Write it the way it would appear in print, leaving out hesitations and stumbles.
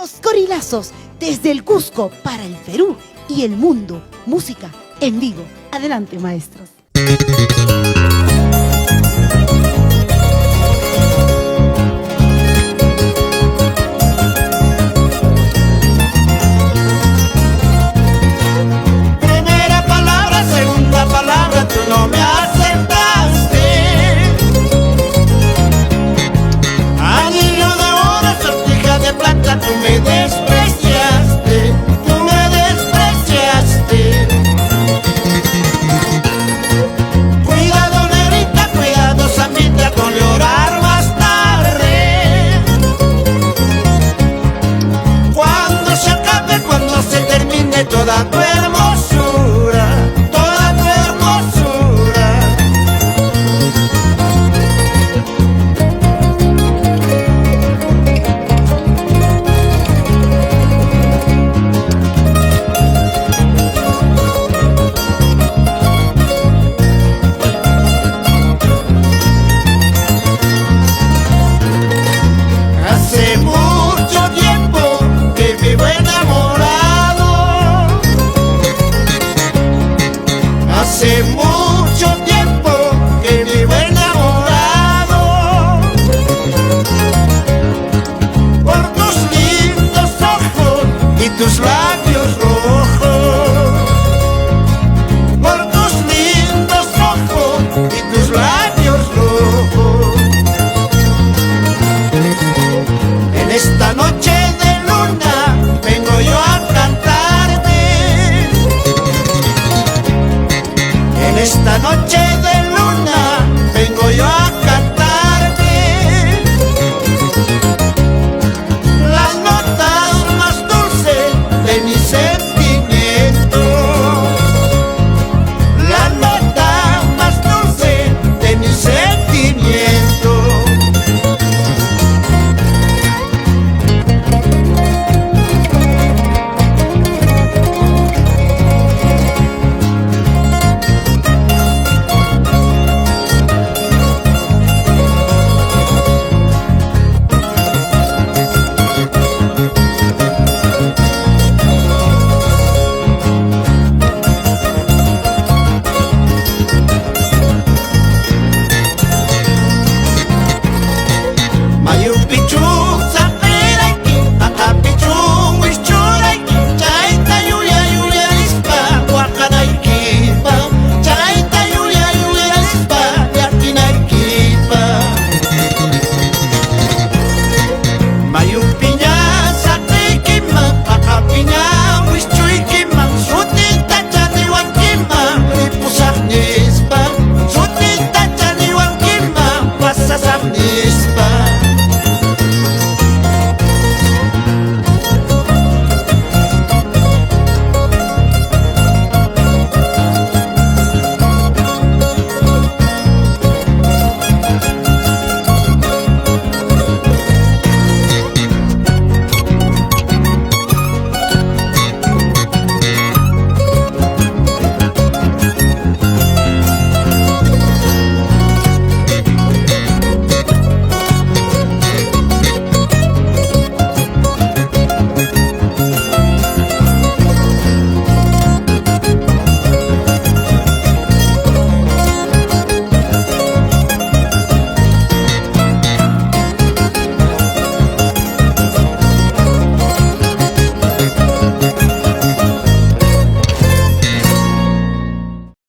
Los Gorilazos, desde el Cusco para el Perú y el mundo. Música en vivo. Adelante, maestros. Primera palabra, segunda palabra, tú no me aceptaste. Anillo de oro, sortija de plata, tú me despreciaste, tú me despreciaste. Cuidado, negrita, cuidado, Zambita, con llorar más tarde. Cuando se acabe, cuando se termine toda tu hermosura,